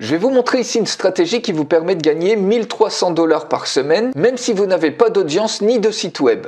Je vais vous montrer ici une stratégie qui vous permet de gagner 1300 $ par semaine, même si vous n'avez pas d'audience ni de site web.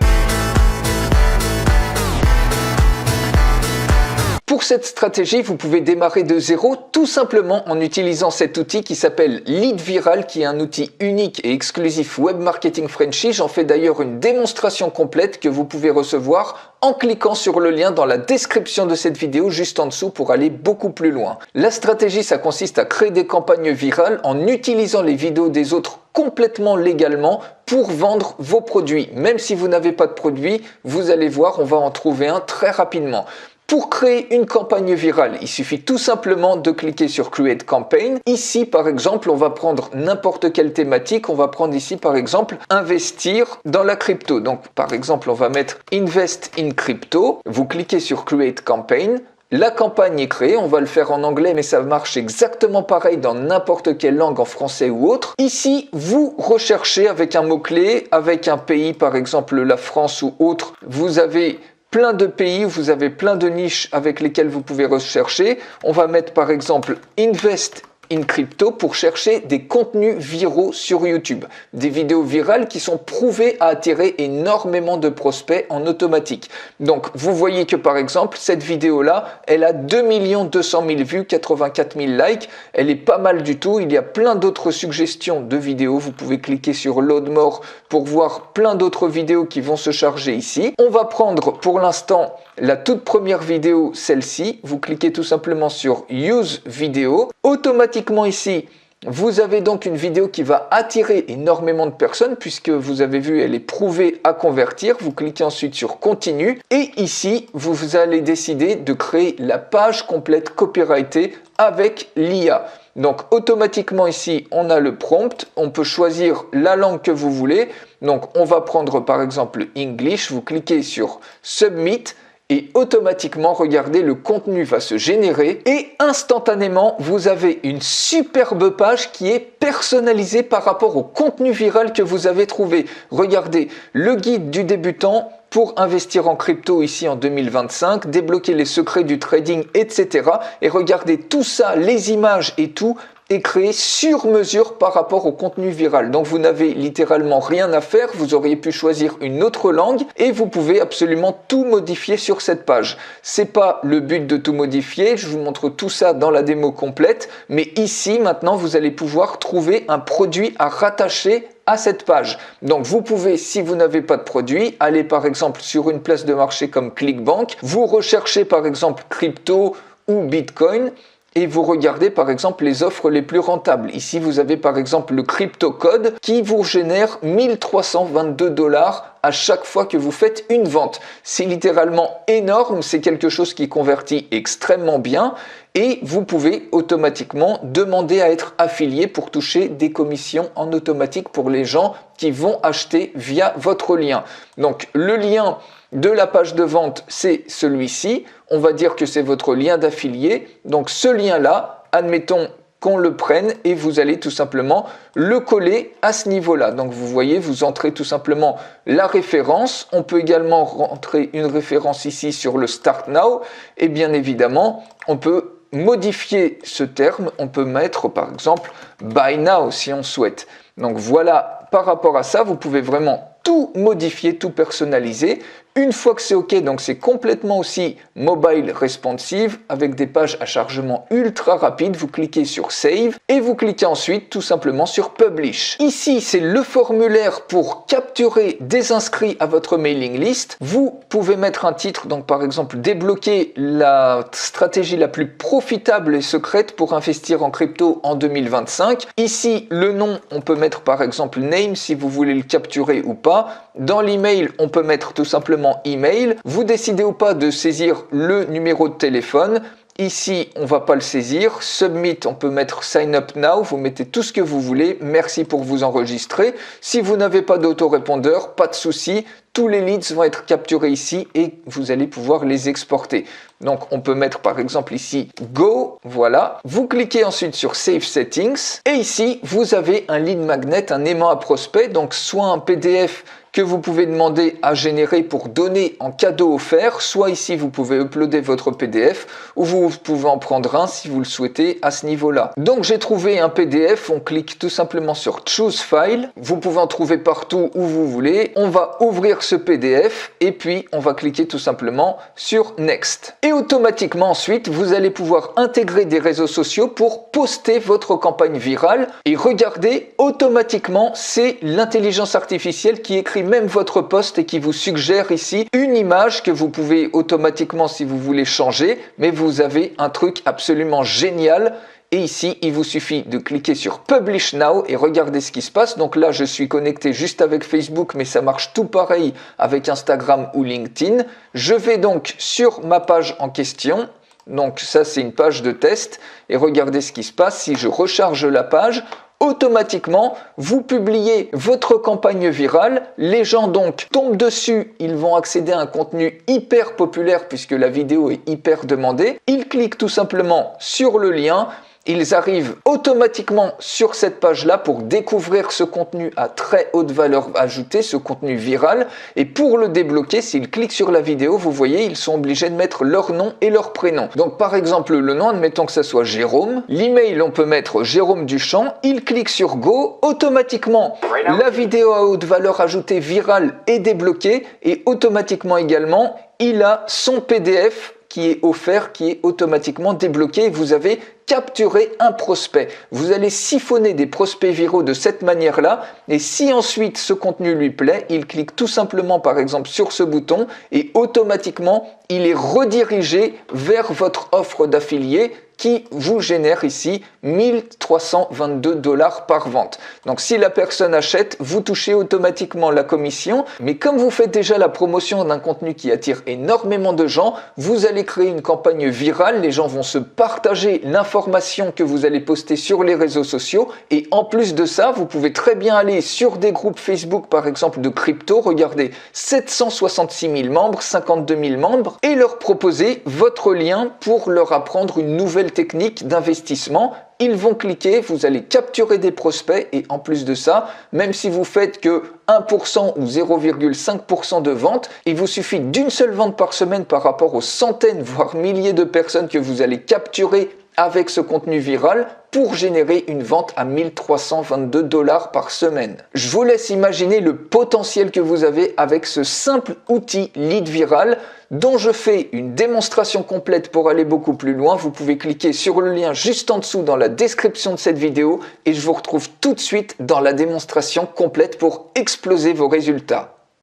Pour cette stratégie, vous pouvez démarrer de zéro tout simplement en utilisant cet outil qui s'appelle LeadViral, qui est un outil unique et exclusif Web Marketing Frenchy. J'en fais d'ailleurs une démonstration complète que vous pouvez recevoir en cliquant sur le lien dans la description de cette vidéo juste en dessous pour aller beaucoup plus loin. La stratégie, ça consiste à créer des campagnes virales en utilisant les vidéos des autres complètement légalement pour vendre vos produits. Même si vous n'avez pas de produit, vous allez voir, on va en trouver un très rapidement. Pour créer une campagne virale, il suffit tout simplement de cliquer sur Create Campaign. Ici, par exemple, on va prendre n'importe quelle thématique. On va prendre ici, par exemple, investir dans la crypto. Donc, par exemple, on va mettre Invest in Crypto. Vous cliquez sur Create Campaign. La campagne est créée, on va le faire en anglais, mais ça marche exactement pareil dans n'importe quelle langue, en français ou autre. Ici, vous recherchez avec un mot-clé, avec un pays, par exemple la France ou autre. Vous avez plein de pays, vous avez plein de niches avec lesquelles vous pouvez rechercher. On va mettre par exemple Invest in Crypto pour chercher des contenus viraux sur YouTube. Des vidéos virales qui sont prouvées à attirer énormément de prospects en automatique. Donc vous voyez que par exemple cette vidéo-là, elle a 2 200 000 vues, 84 000 likes. Elle est pas mal du tout. Il y a plein d'autres suggestions de vidéos. Vous pouvez cliquer sur Load More pour voir plein d'autres vidéos qui vont se charger ici. On va prendre pour l'instant la toute première vidéo, celle-ci. Vous cliquez tout simplement sur Use Video. Automatiquement ici, vous avez donc une vidéo qui va attirer énormément de personnes puisque vous avez vu, elle est prouvée à convertir. Vous cliquez ensuite sur Continue et ici, vous allez décider de créer la page complète copyrightée avec l'IA. Donc automatiquement ici, on a le prompt. On peut choisir la langue que vous voulez. Donc on va prendre par exemple English. Vous cliquez sur Submit. Et automatiquement, regardez, le contenu va se générer et instantanément, vous avez une superbe page qui est personnalisée par rapport au contenu viral que vous avez trouvé. Regardez, le guide du débutant pour investir en crypto ici en 2025, débloquer les secrets du trading, etc. Et regardez tout ça, les images et tout est créé sur mesure par rapport au contenu viral. Donc vous n'avez littéralement rien à faire, vous auriez pu choisir une autre langue et vous pouvez absolument tout modifier sur cette page. C'est pas le but de tout modifier, je vous montre tout ça dans la démo complète, mais ici maintenant vous allez pouvoir trouver un produit à rattacher à cette page. Donc vous pouvez, si vous n'avez pas de produit, aller par exemple sur une place de marché comme Clickbank, vous recherchez par exemple crypto ou Bitcoin, et vous regardez par exemple les offres les plus rentables. Ici, vous avez par exemple le CryptoCode qui vous génère 1322 $ à chaque fois que vous faites une vente. C'est littéralement énorme, c'est quelque chose qui convertit extrêmement bien et vous pouvez automatiquement demander à être affilié pour toucher des commissions en automatique pour les gens qui vont acheter via votre lien. Donc le lien de la page de vente, c'est celui-ci. On va dire que c'est votre lien d'affilié. Donc ce lien-là, admettons qu'on le prenne et vous allez tout simplement le coller à ce niveau-là. Donc vous voyez, vous entrez tout simplement la référence. On peut également rentrer une référence ici sur le Start Now. Et bien évidemment, on peut modifier ce terme. On peut mettre par exemple Buy Now si on souhaite. Donc voilà, par rapport à ça, vous pouvez vraiment tout modifier, tout personnaliser. Une fois que c'est OK, donc c'est complètement aussi mobile responsive avec des pages à chargement ultra rapide. Vous cliquez sur Save et vous cliquez ensuite tout simplement sur Publish. Ici, c'est le formulaire pour capturer des inscrits à votre mailing list. Vous pouvez mettre un titre, donc par exemple débloquer la stratégie la plus profitable et secrète pour investir en crypto en 2025. Ici, le nom, on peut mettre par exemple name si vous voulez le capturer ou pas. Dans l'email, on peut mettre tout simplement email. Vous décidez ou pas de saisir le numéro de téléphone. Ici, on ne va pas le saisir. Submit, on peut mettre Sign Up Now. Vous mettez tout ce que vous voulez. Merci pour vous enregistrer. Si vous n'avez pas d'autorépondeur, pas de souci. Tous les leads vont être capturés ici et vous allez pouvoir les exporter. Donc on peut mettre par exemple ici Go, voilà. Vous cliquez ensuite sur Save Settings et ici vous avez un lead magnet, un aimant à prospect, donc soit un PDF que vous pouvez demander à générer pour donner en cadeau offert, soit ici vous pouvez uploader votre PDF ou vous pouvez en prendre un si vous le souhaitez à ce niveau-là. Donc j'ai trouvé un PDF, on clique tout simplement sur Choose File, vous pouvez en trouver partout où vous voulez, on va ouvrir ce PDF et puis on va cliquer tout simplement sur Next. Et automatiquement ensuite vous allez pouvoir intégrer des réseaux sociaux pour poster votre campagne virale et regardez, automatiquement c'est l'intelligence artificielle qui écrit même votre post et qui vous suggère ici une image que vous pouvez automatiquement si vous voulez changer, mais vous avez un truc absolument génial. Et ici, il vous suffit de cliquer sur Publish Now et regardez ce qui se passe. Donc là, je suis connecté juste avec Facebook, mais ça marche tout pareil avec Instagram ou LinkedIn. Je vais donc sur ma page en question. Donc ça, c'est une page de test. Et regardez ce qui se passe. Si je recharge la page, automatiquement, vous publiez votre campagne virale. Les gens donc tombent dessus, ils vont accéder à un contenu hyper populaire puisque la vidéo est hyper demandée. Ils cliquent tout simplement sur le lien. Ils arrivent automatiquement sur cette page-là pour découvrir ce contenu à très haute valeur ajoutée, ce contenu viral. Et pour le débloquer, s'ils cliquent sur la vidéo, vous voyez, ils sont obligés de mettre leur nom et leur prénom. Donc par exemple, le nom, admettons que ça soit Jérôme. L'email, on peut mettre Jérôme Duchamp. Ils cliquent sur Go. Automatiquement, la vidéo à haute valeur ajoutée virale est débloquée. Et automatiquement également, il a son PDF qui est offert, qui est automatiquement débloqué. Vous avez capturé un prospect. Vous allez siphonner des prospects viraux de cette manière-là. Et si ensuite ce contenu lui plaît, il clique tout simplement par exemple sur ce bouton et automatiquement, il est redirigé vers votre offre d'affilié qui vous génère ici 1322 $ par vente. Donc si la personne achète, vous touchez automatiquement la commission, mais comme vous faites déjà la promotion d'un contenu qui attire énormément de gens, vous allez créer une campagne virale, les gens vont se partager l'information que vous allez poster sur les réseaux sociaux et en plus de ça, vous pouvez très bien aller sur des groupes Facebook par exemple de crypto, regardez 766 000 membres, 52 000 membres et leur proposer votre lien pour leur apprendre une nouvelle technique d'investissement. Ils vont cliquer, vous allez capturer des prospects et en plus de ça, même si vous faites que 1% ou 0,5% de vente, il vous suffit d'une seule vente par semaine par rapport aux centaines voire milliers de personnes que vous allez capturer avec ce contenu viral pour générer une vente à 1322 $ par semaine. Je vous laisse imaginer le potentiel que vous avez avec ce simple outil lead viral dont je fais une démonstration complète pour aller beaucoup plus loin. Vous pouvez cliquer sur le lien juste en dessous dans la description de cette vidéo et je vous retrouve tout de suite dans la démonstration complète pour exploser vos résultats.